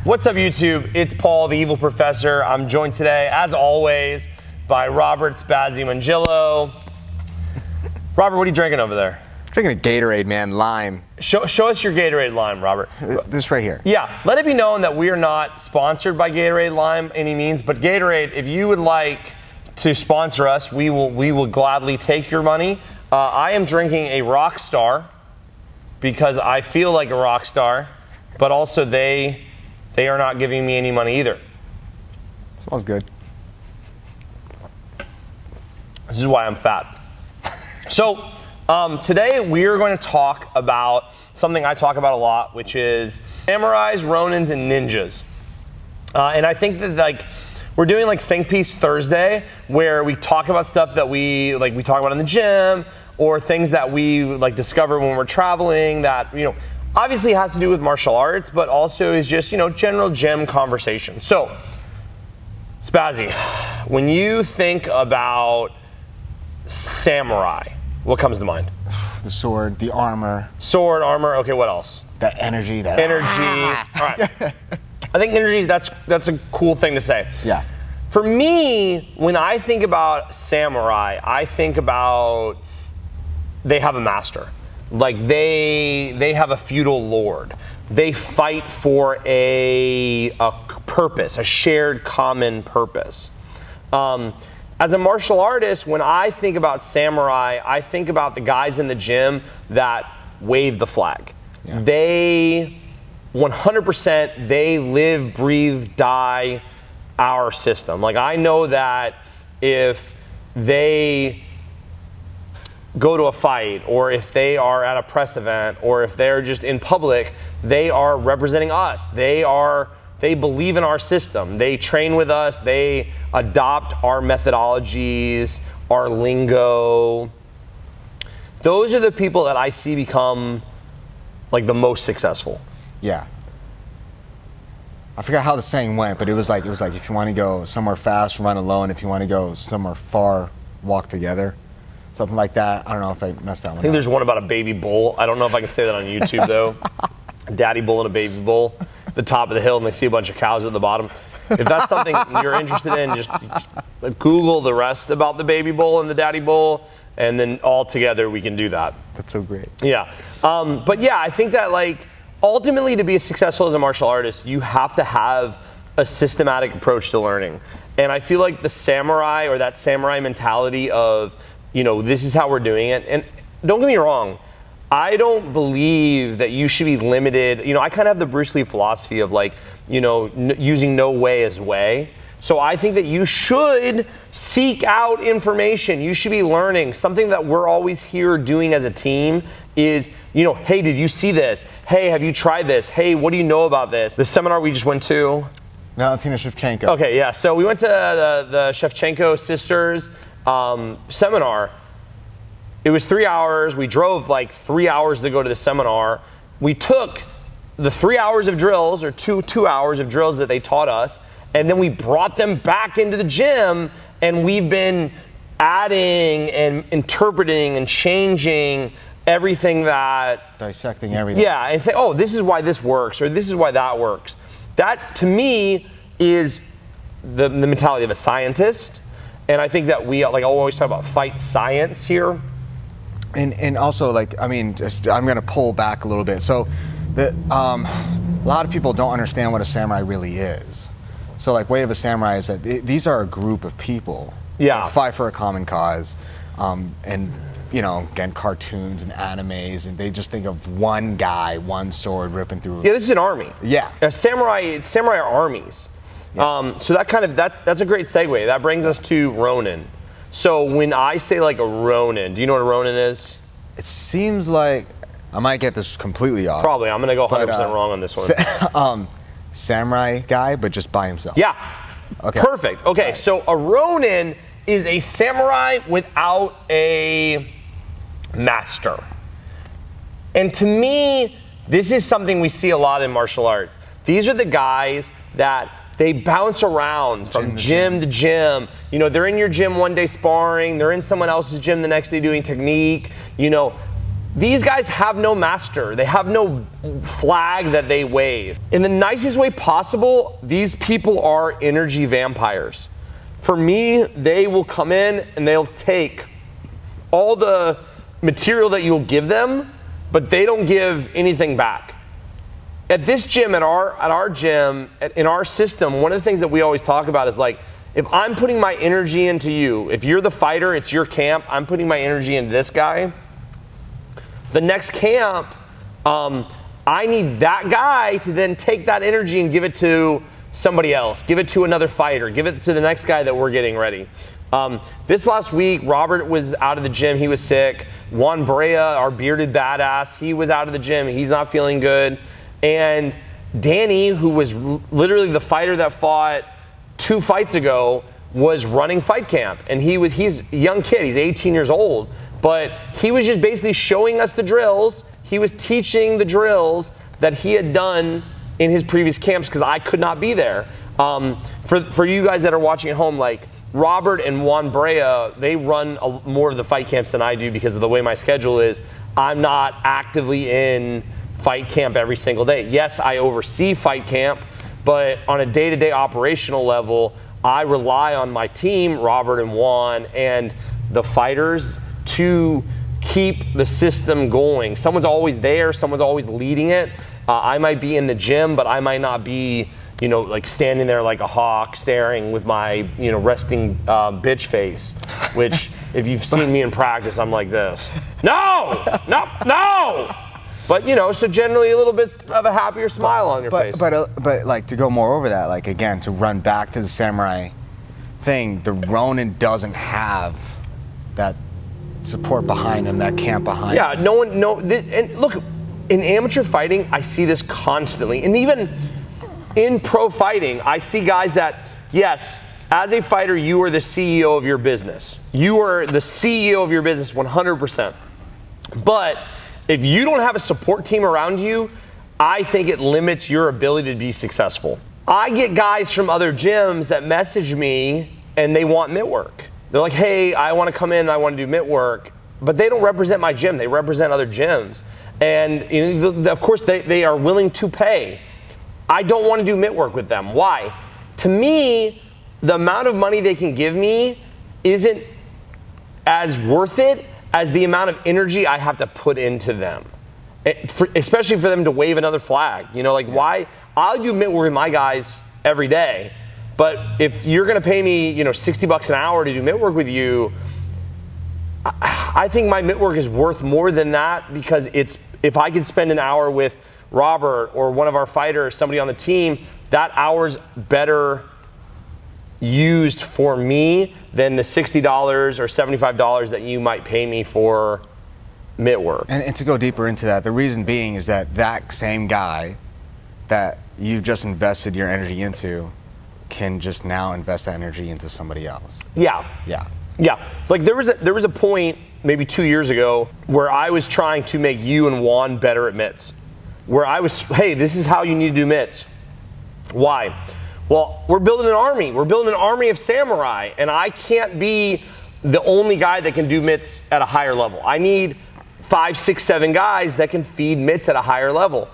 What's up, YouTube? It's Paul, the Evil Professor. I'm joined today, as always, by Robert Spazzy Mangillo. Robert, what are you drinking over there? Drinking a Gatorade, man, lime. Show us your Gatorade lime, Robert. This right here. Yeah, let it be known that we are not sponsored by Gatorade lime any means, but Gatorade, if you would like to sponsor us, we will gladly take your money. I am drinking a Rockstar because I feel like a rock star, but also they are not giving me any money either. Smells good. This is why I'm fat. So today we are going to talk about something I talk about a lot, which is samurais, Ronins, and ninjas. And I think that we're doing like Think Piece Thursday, where we talk about stuff that we talk about in the gym, or things that we discover when we're traveling that obviously has to do with martial arts, but also is just general gym conversation. So, Spazzy, when you think about samurai, what comes to mind? The sword, the armor. Sword, armor. Okay, what else? That energy. All right. I think energy. That's a cool thing to say. Yeah. For me, when I think about samurai, I think about they have a master. Like they have a feudal lord. They fight for a purpose, a shared common purpose. As a martial artist, when I think about samurai, I think about the guys in the gym that wave the flag. Yeah. They 100%, they live, breathe, die our system. Like, I know that if they go to a fight, or if they are at a press event, or if they're just in public, they are representing us. They believe in our system. They train with us. They adopt our methodologies, our lingo. Those are the people that I see become the most successful. Yeah. I forgot how the saying went, but it was like if you want to go somewhere fast, run alone. If you want to go somewhere far, walk together. Something like that. I don't know if I messed that one up. I think there's one about a baby bull. I don't know if I can say that on YouTube, though. A daddy bull and a baby bull at the top of the hill, and they see a bunch of cows at the bottom. If that's something you're interested in, just Google the rest about the baby bull and the daddy bull, and then all together we can do that. That's so great. Yeah. But yeah, I think that ultimately to be successful as a martial artist, you have to have a systematic approach to learning. And I feel like the samurai, or that samurai mentality of, this is how we're doing it. And don't get me wrong, I don't believe that you should be limited. I kind of have the Bruce Lee philosophy of using no way as way. So I think that you should seek out information. You should be learning. Something that we're always here doing as a team is, hey, did you see this? Hey, have you tried this? Hey, what do you know about this? The seminar we just went to. Valentina Shevchenko. Okay, yeah. So we went to the Shevchenko sisters seminar. It was 3 hours. We drove 3 hours to go to the seminar. We took the 3 hours of drills, or two hours of drills that they taught us, and then we brought them back into the gym, and we've been adding and interpreting and changing everything that... Dissecting everything. Yeah, and say, oh, this is why this works, or this is why that works. That, to me, is the mentality of a scientist. And I think that we, I always talk about fight science here. And also, I'm going to pull back a little bit. So, a lot of people don't understand what a samurai really is. So, way of a samurai is that these are a group of people that fight for a common cause. And, again, cartoons and animes, and they just think of one guy, one sword ripping through. Yeah, this is an army. Yeah. Samurai are armies. Yeah. So that's a great segue. That brings us to Ronin. So when I say a Ronin, do you know what a Ronin is? It seems like, I might get this completely off. Probably. I'm going to go 100% wrong on this one. Samurai guy, but just by himself. Yeah. Okay. Perfect. Okay, right. So a Ronin is a samurai without a master. And to me, this is something we see a lot in martial arts. These are the guys that they bounce around from gym to gym. They're in your gym one day sparring, they're in someone else's gym the next day doing technique. These guys have no master. They have no flag that they wave. In the nicest way possible, these people are energy vampires. For me, they will come in and they'll take all the material that you'll give them, but they don't give anything back. At this gym, at our gym, in our system, one of the things that we always talk about is like, if I'm putting my energy into you, if you're the fighter, it's your camp, I'm putting my energy into this guy. The next camp, I need that guy to then take that energy and give it to somebody else, give it to another fighter, give it to the next guy that we're getting ready. This last week, Robert was out of the gym, he was sick. Juan Brea, our bearded badass, he was out of the gym, he's not feeling good. And Danny, who was literally the fighter that fought 2 fights ago, was running fight camp. And he's a young kid, he's 18 years old. But he was just basically showing us the drills. He was teaching the drills that he had done in his previous camps because I could not be there. For you guys that are watching at home, like Robert and Juan Brea, they run more of the fight camps than I do because of the way my schedule is. I'm not actively in fight camp every single day. Yes, I oversee fight camp, but on a day-to-day operational level, I rely on my team, Robert and Juan, and the fighters to keep the system going. Someone's always there, someone's always leading it. I might be in the gym, but I might not be, like standing there like a hawk staring with my, resting bitch face, which if you've seen me in practice, I'm like this. No! But, so generally a little bit of a happier smile on your face. But like to go more over that, like again, to run back to the samurai thing, the Ronin doesn't have that support behind him, that camp behind him. Yeah, and look, in amateur fighting, I see this constantly. And even in pro fighting, I see guys that, yes, as a fighter, you are the CEO of your business. You are the CEO of your business 100%. But if you don't have a support team around you, I think it limits your ability to be successful. I get guys from other gyms that message me and they want mitt work. They're like, hey, I want to come in, I want to do mitt work, but they don't represent my gym, they represent other gyms. And of course they are willing to pay. I don't want to do mitt work with them. Why? To me, the amount of money they can give me isn't as worth it as the amount of energy I have to put into them. Especially for them to wave another flag. Why? I'll do mitt work with my guys every day. But if you're going to pay me, $60 an hour to do mitt work with you, I think my mitt work is worth more than that because if I could spend an hour with Robert or one of our fighters, somebody on the team, that hour's better used for me than the $60 or $75 that you might pay me for mitt work. And to go deeper into that, the reason being is that same guy that you've just invested your energy into can just now invest that energy into somebody else. Yeah. Like there was a point maybe 2 years ago where I was trying to make you and Juan better at mitts. Where I was, hey, this is how you need to do mitts. Why? Well, we're building an army. We're building an army of samurai, and I can't be the only guy that can do mitts at a higher level. I need 5, 6, 7 guys that can feed mitts at a higher level.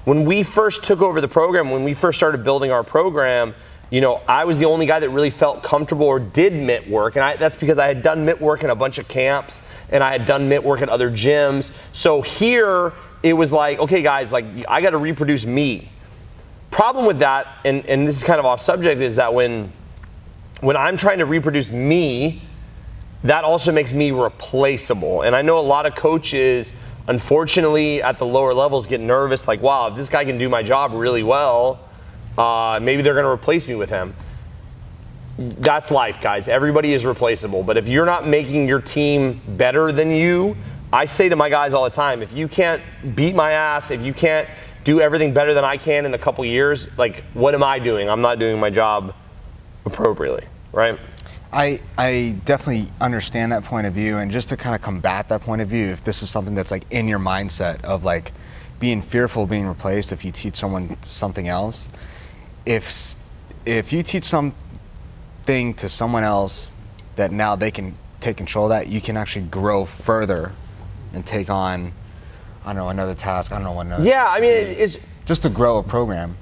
When we first took over the program, when we first started building our program, I was the only guy that really felt comfortable or did mitt work, and that's because I had done mitt work in a bunch of camps, and I had done mitt work at other gyms. So here, it was like, okay guys, like I got to reproduce me. Problem with that, and this is kind of off subject, is that when I'm trying to reproduce me, that also makes me replaceable. And I know a lot of coaches, unfortunately, at the lower levels get nervous, like, wow, if this guy can do my job really well, maybe they're going to replace me with him. That's life, guys. Everybody is replaceable. But if you're not making your team better than you, I say to my guys all the time, if you can't beat my ass, if you can't do everything better than I can in a couple years, like, what am I doing? I'm not doing my job appropriately, right? I definitely understand that point of view, and just to kind of combat that point of view, if this is something that's like in your mindset of like being fearful of being replaced if you teach someone something else, if you teach something to someone else that now they can take control of that, you can actually grow further and take on, I don't know, another task. I don't know what another. Yeah, I mean, it's just to grow a program.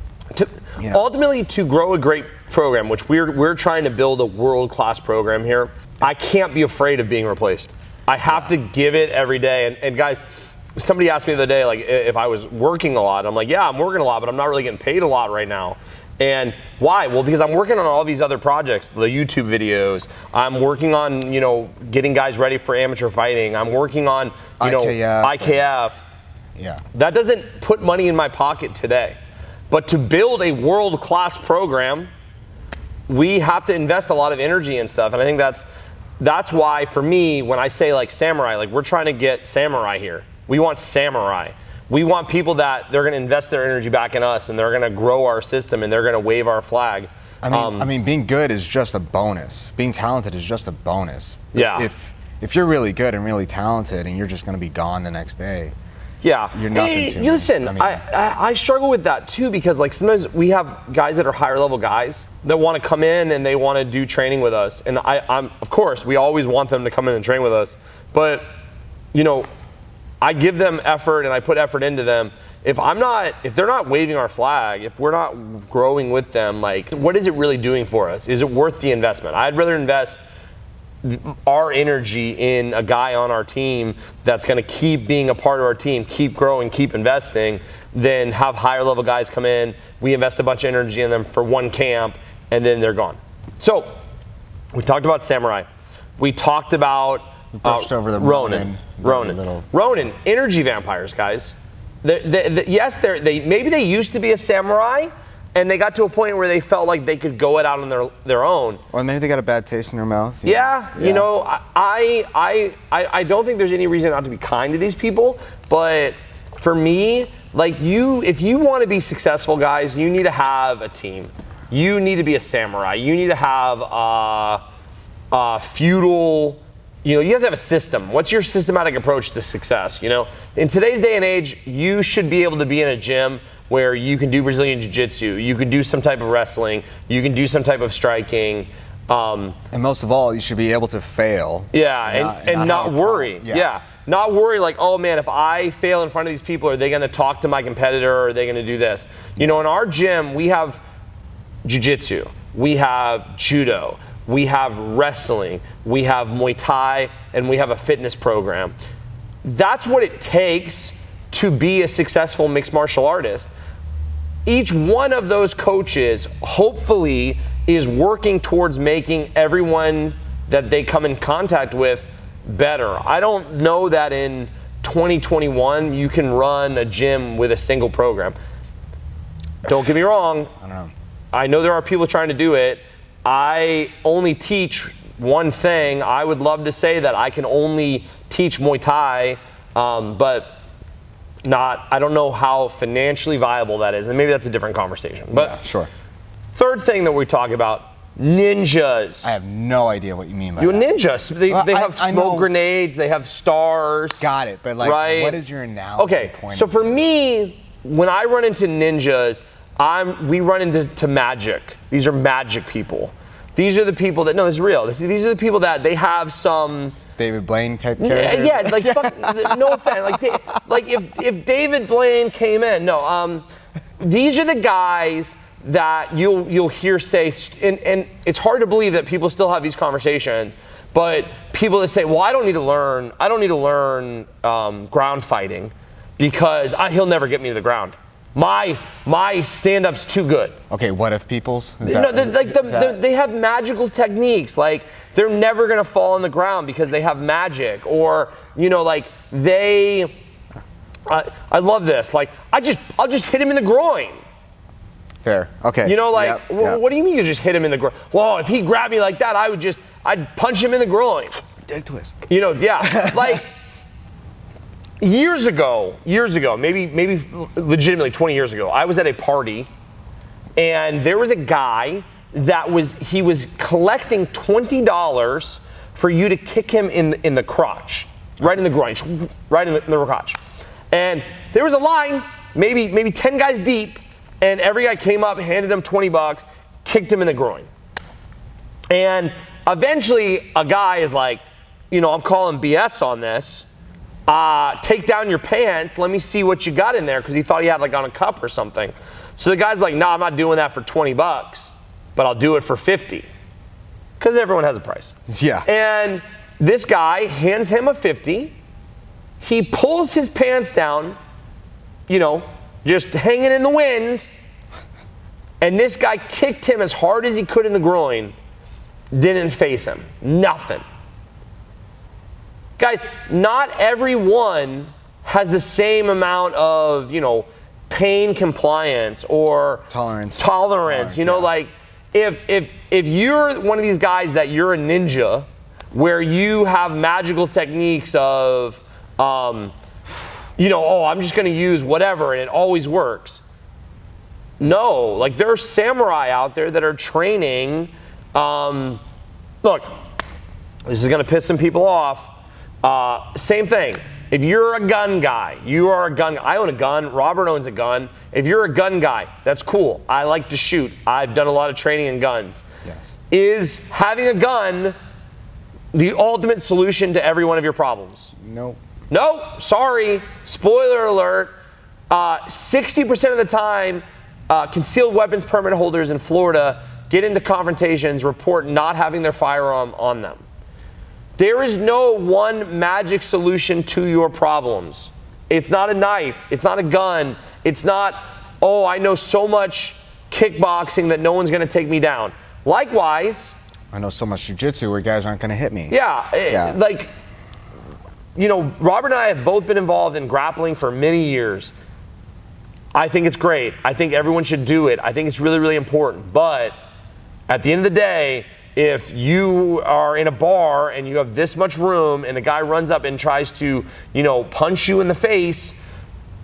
Ultimately, to grow a great program, which we're trying to build a world-class program here, I can't be afraid of being replaced. I have to give it every day. And guys, somebody asked me the other day, like, if I was working a lot. I'm like, yeah, I'm working a lot, but I'm not really getting paid a lot right now. And why? Well, because I'm working on all these other projects, the YouTube videos. I'm working on, getting guys ready for amateur fighting. I'm working on, IKF. Yeah. That doesn't put money in my pocket today. But to build a world-class program, we have to invest a lot of energy and stuff. And I think that's why, for me, when I say like samurai, like we're trying to get samurai here. We want samurai. We want people that they're going to invest their energy back in us, and they're going to grow our system, and they're going to wave our flag. I mean, being good is just a bonus. Being talented is just a bonus. Yeah. If you're really good and really talented, and you're just going to be gone the next day. Yeah. You're nothing to me. Listen, I struggle with that too, because like sometimes we have guys that are higher level guys that want to come in and they want to do training with us. And I'm of course, we always want them to come in and train with us. But, I give them effort and I put effort into them. If they're not waving our flag, if we're not growing with them, like what is it really doing for us? Is it worth the investment? I'd rather invest our energy in a guy on our team that's going to keep being a part of our team, keep growing, keep investing, than have higher level guys come in, we invest a bunch of energy in them for one camp, and then they're gone. So we talked about samurai. We talked about over the Ronin, energy vampires, guys. Yes, maybe they used to be a samurai, and they got to a point where they felt like they could go it out on their own. Or maybe they got a bad taste in their mouth. Yeah. I don't think there's any reason not to be kind to these people, but for me, like if you want to be successful, guys, you need to have a team. You need to be a samurai. You need to have a feudal. You have to have a system. What's your systematic approach to success? In today's day and age, you should be able to be in a gym where you can do Brazilian Jiu-Jitsu, you can do some type of wrestling, you can do some type of striking. And most of all, you should be able to fail. Yeah, and not worry. Yeah. Not worry like, oh man, if I fail in front of these people, are they going to talk to my competitor, or are they going to do this? In our gym, we have Jiu-Jitsu, we have Judo, we have wrestling, we have Muay Thai, and we have a fitness program. That's what it takes to be a successful mixed martial artist. Each one of those coaches, hopefully, is working towards making everyone that they come in contact with better. I don't know that in 2021 you can run a gym with a single program. Don't get me wrong. I know there are people trying to do it. I only teach one thing. I would love to say that I can only teach Muay Thai, but I don't know how financially viable that is, and maybe that's a different conversation. But yeah, sure. Third thing that we talk about, ninjas. I have no idea what you mean by that. Ninjas. They have smoke grenades, they have stars. Got it, but right? What is your analogy? Okay, so for me, when I run into ninjas, we run into magic. These are magic people. These are the people that, no, this is real. These are the people that they have some David Blaine type character. Yeah, like no offense. Like if David Blaine came in, no. These are the guys that you'll hear say, and it's hard to believe that people still have these conversations. But people that say, well, I don't need to learn ground fighting because he'll never get me to the ground. My stand-up's too good. Okay, what if people's? They have magical techniques. Like they're never gonna fall on the ground because they have magic, or I love this. Like I'll just hit him in the groin. Fair. Okay. What do you mean you just hit him in the groin? Well, if he grabbed me like that, I'd punch him in the groin. Dick twist. Yeah. Like. Years ago, maybe legitimately 20 years ago, I was at a party, and there was a guy he was collecting $20 for you to kick him in the crotch, right in the groin, right in the crotch. And there was a line, maybe 10 guys deep, and every guy came up, handed him $20, kicked him in the groin. And eventually, a guy is like, I'm calling BS on this. take down your pants. Let me see what you got in there, because he thought he had like on a cup or something. So the guy's like, nah, I'm not doing that for 20 bucks, but I'll do it for 50. Because everyone has a price. Yeah. And this guy hands him a 50. He pulls his pants down, you know, just hanging in the wind. And this guy kicked him as hard as he could in the groin. Didn't face him. Nothing. Guys, not everyone has the same amount of, you know, pain compliance or tolerance. You know, like if you're one of these guys that you're a ninja, where you have magical techniques of, you know, oh, I'm just going to use whatever and it always works. No, like there are samurai out there that are training. Look, this is going to piss some people off. Same thing. If you're a gun guy, you are a gun. I own a gun. Robert owns a gun. If you're a gun guy, that's cool. I like to shoot. I've done a lot of training in guns. Yes. Is having a gun the ultimate solution to every one of your problems? No. No, sorry. Spoiler alert. 60% of the time, concealed weapons permit holders in Florida get into confrontations, report not having their firearm on them. There is no one magic solution to your problems. It's not a knife. It's not a gun. It's not, oh, I know so much kickboxing that no one's going to take me down. Likewise, I know so much jiu-jitsu where guys aren't going to hit me. Yeah, like, you know, Robert and I have both been involved in grappling for many years. I think it's great. I think everyone should do it. I think it's really, really important. But at the end of the day, if you are in a bar and you have this much room and a guy runs up and tries to, you know, punch you in the face,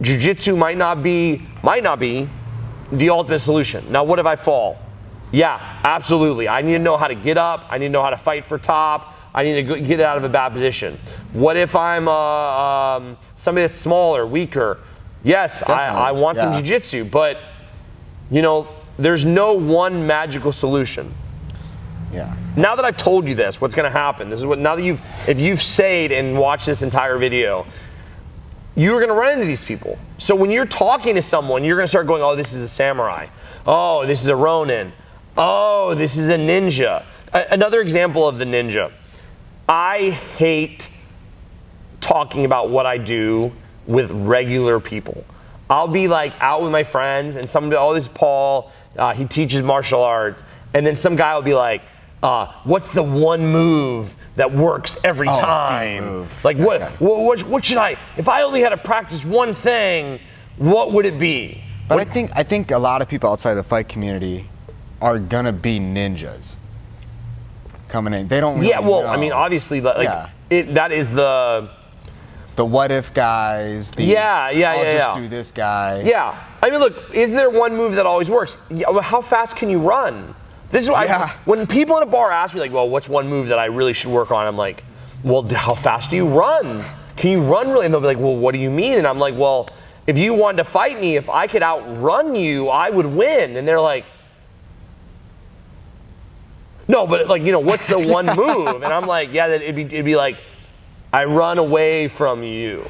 jiu-jitsu might not be the ultimate solution. Now, what if I fall? Yeah, absolutely. I need to know how to get up. I need to know how to fight for top. I need to get out of a bad position. What if I'm somebody that's smaller, weaker? Yes, I want some jiu-jitsu, but, you know, there's no one magical solution. Yeah. Now that I've told you this, what's going to happen? This is what, now that if you've stayed and watched this entire video, you're going to run into these people. So when you're talking to someone, you're going to start going, oh, this is a samurai. Oh, this is a Ronin. Oh, this is a ninja. Another example of the ninja. I hate talking about what I do with regular people. I'll be like out with my friends and somebody, oh, this is Paul, he teaches martial arts. And then some guy will be like, what's the one move that works every time? Like what should I, if I only had to practice one thing, what would it be? But I think a lot of people outside the fight community are gonna be ninjas coming in. They don't really know. I mean, obviously, like that is the what if guys. I'll just do this guy. Yeah, I mean, look, is there one move that always works? Yeah, well, how fast can you run? This is why when people in a bar ask me, like, well, what's one move that I really should work on? I'm like, well, how fast do you run? Can you run really? And they'll be like, well, what do you mean? And I'm like, well, if you wanted to fight me, if I could outrun you, I would win. And they're like, no, but like, you know, what's the one move? And I'm like, yeah, it'd be like, I run away from you.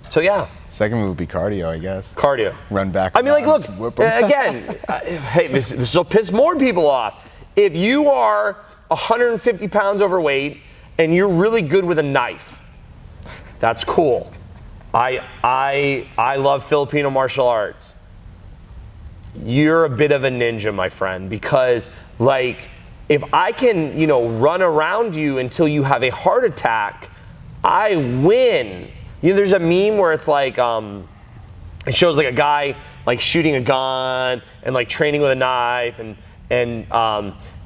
So yeah. Second move would be cardio, I guess. Cardio. Run back. I mean, like, look, again, hey, this will piss more people off. If you are 150 pounds overweight and you're really good with a knife, that's cool. I love Filipino martial arts. You're a bit of a ninja, my friend, because like, if I can, you know, run around you until you have a heart attack, I win. You know, there's a meme where it's like, it shows like a guy like shooting a gun and like training with a knife and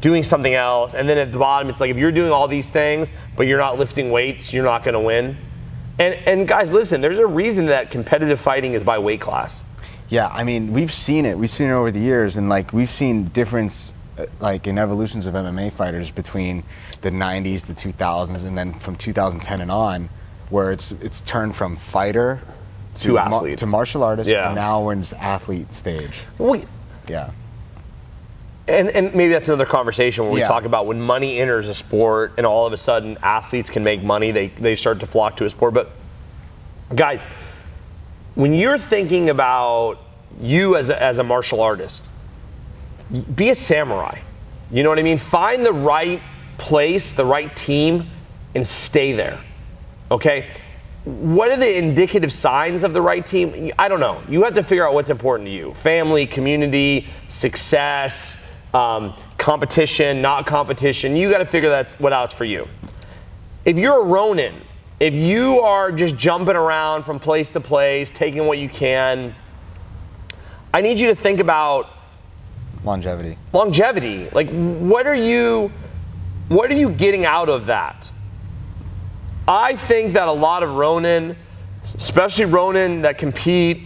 doing something else. And then at the bottom, it's like, if you're doing all these things, but you're not lifting weights, you're not gonna win. And guys, listen, there's a reason that competitive fighting is by weight class. Yeah, I mean, we've seen it over the years, and like we've seen difference like in evolutions of MMA fighters between the 90s to 2000s, and then from 2010 and on, where it's turned from fighter to athlete to martial artist, and now we're in this athlete stage. Yeah. And maybe that's another conversation where we talk about when money enters a sport and all of a sudden athletes can make money, they start to flock to a sport. But Guys, when you're thinking about you as a martial artist, be a samurai. You know what I mean? Find the right place, the right team, and stay there. Okay? What are the indicative signs of the right team? I don't know. You have to figure out what's important to you. Family, community, success, competition, not competition. You got to figure that's what out's for you. If you're a Ronin, if you are just jumping around from place to place, taking what you can, I need you to think about longevity. Like, what are you getting out of that? I think that a lot of Ronin, especially Ronin that compete,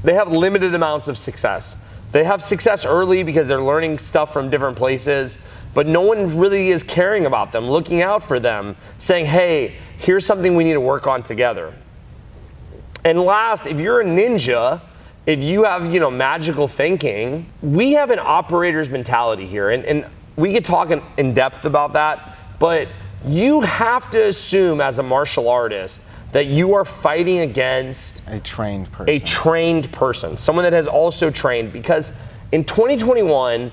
they have limited amounts of success. They have success early because they're learning stuff from different places, but no one really is caring about them, looking out for them, saying, hey, here's something we need to work on together. And last, if you're a ninja, if you have, magical thinking, we have an operator's mentality here, and we could talk in depth about that, but you have to assume as a martial artist that you are fighting against a trained person. Someone that has also trained, because in 2021,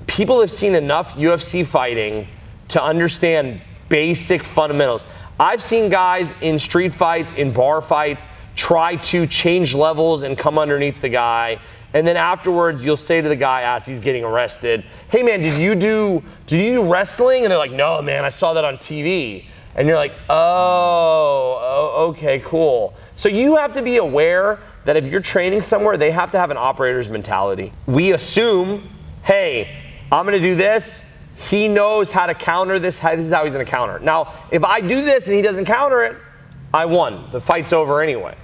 people have seen enough UFC fighting to understand basic fundamentals. I've seen guys in street fights, in bar fights, try to change levels and come underneath the guy, and then afterwards you'll say to the guy as he's getting arrested, hey man, did you do wrestling? And they're like, no man, I saw that on TV. And you're like, oh, okay, cool. So you have to be aware that if you're training somewhere, they have to have an operator's mentality. We assume, hey, I'm gonna do this, he knows how to counter this, this is how he's gonna counter it. Now, if I do this and he doesn't counter it, I won, the fight's over anyway.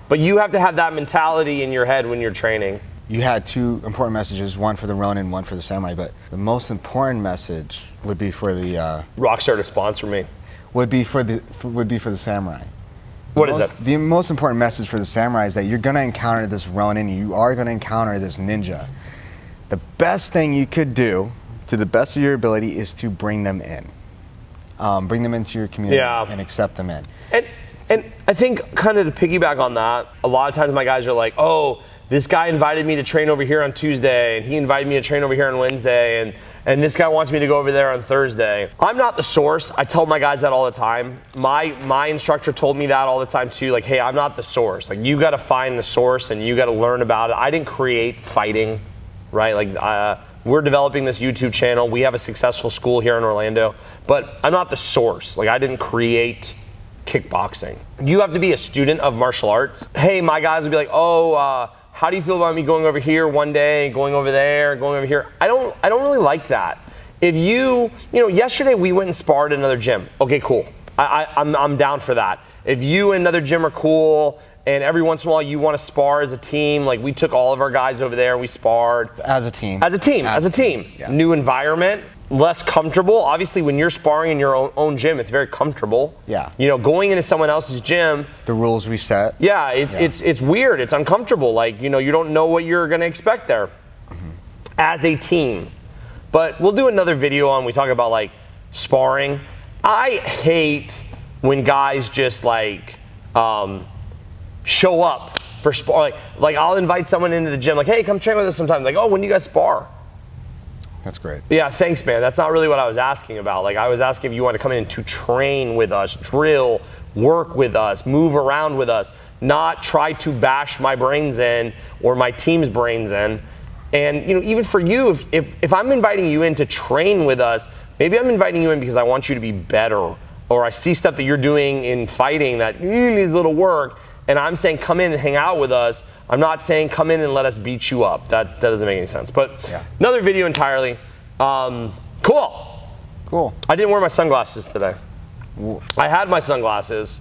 But you have to have that mentality in your head when you're training. You had two important messages, one for the Ronin, one for the Samurai, but the most important message would be for the Rockstar to sponsor me. Would be for the Samurai. What is that? The most important message for the Samurai is that you're gonna encounter this Ronin, you are gonna encounter this ninja. The best thing you could do, to the best of your ability, is to bring them in. Bring them into your community and accept them in. And I think, kind of to piggyback on that, a lot of times my guys are like, oh, this guy invited me to train over here on Tuesday, and he invited me to train over here on Wednesday, and this guy wants me to go over there on Thursday. I'm not the source. I tell my guys that all the time. My instructor told me that all the time too, like, hey, I'm not the source. Like, you gotta find the source and you gotta learn about it. I didn't create fighting, right? Like, we're developing this YouTube channel. We have a successful school here in Orlando, but I'm not the source. Like, I didn't create kickboxing. You have to be a student of martial arts. Hey, my guys will be like, oh, how do you feel about me going over here one day, going over there, going over here? I don't really like that. If yesterday we went and sparred at another gym. Okay, cool. I'm down for that. If you and another gym are cool, and every once in a while you want to spar as a team, like we took all of our guys over there, we sparred. As a team. Yeah. New environment, less comfortable. Obviously, when you're sparring in your own gym, it's very comfortable. Yeah. Going into someone else's gym. The rules we set. Yeah, it's weird. It's uncomfortable. Like, you don't know what you're going to expect there as a team. But we'll do another video on, we talk about like sparring. I hate when guys just like show up for spar. Like I'll invite someone into the gym, like, hey, come train with us sometime. Like, oh, when do you guys spar? That's great. Yeah, thanks, man. That's not really what I was asking about. Like, I was asking if you want to come in to train with us, drill, work with us, move around with us, not try to bash my brains in or my team's brains in. And even for you, if I'm inviting you in to train with us, maybe I'm inviting you in because I want you to be better, or I see stuff that you're doing in fighting that needs a little work, and I'm saying come in and hang out with us. I'm not saying come in and let us beat you up. That doesn't make any sense. But another video entirely. Cool. I didn't wear my sunglasses today. I had my sunglasses.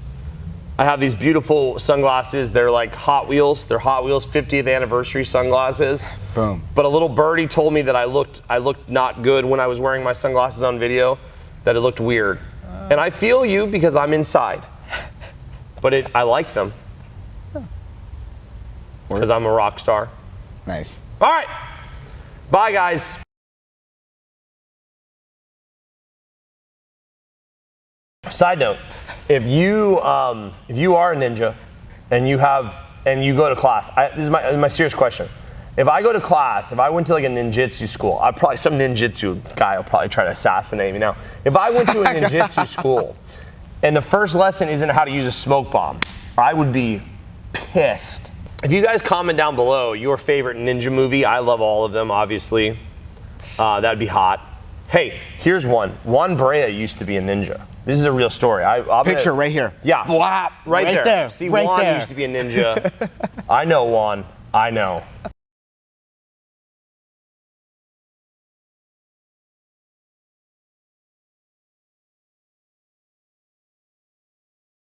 I have these beautiful sunglasses. They're like Hot Wheels. They're Hot Wheels 50th anniversary sunglasses. Boom. But a little birdie told me that I looked not good when I was wearing my sunglasses on video, that it looked weird. And I feel you because I'm inside. But I like them. Because I'm a rock star. Nice. All right. Bye, guys. Side note, if you are a ninja and you go to class. This is my serious question. If I go to class, if I went to like a ninjutsu school, some ninjutsu guy will probably try to assassinate me now. If I went to a ninjutsu school and the first lesson isn't how to use a smoke bomb, I would be pissed. If you guys comment down below your favorite ninja movie, I love all of them, obviously. That'd be hot. Hey, here's one. Juan Brea used to be a ninja. This is a real story. Picture right here. Yeah. Blah, right there. See, right Juan there. used to be a ninja. I know Juan. I know.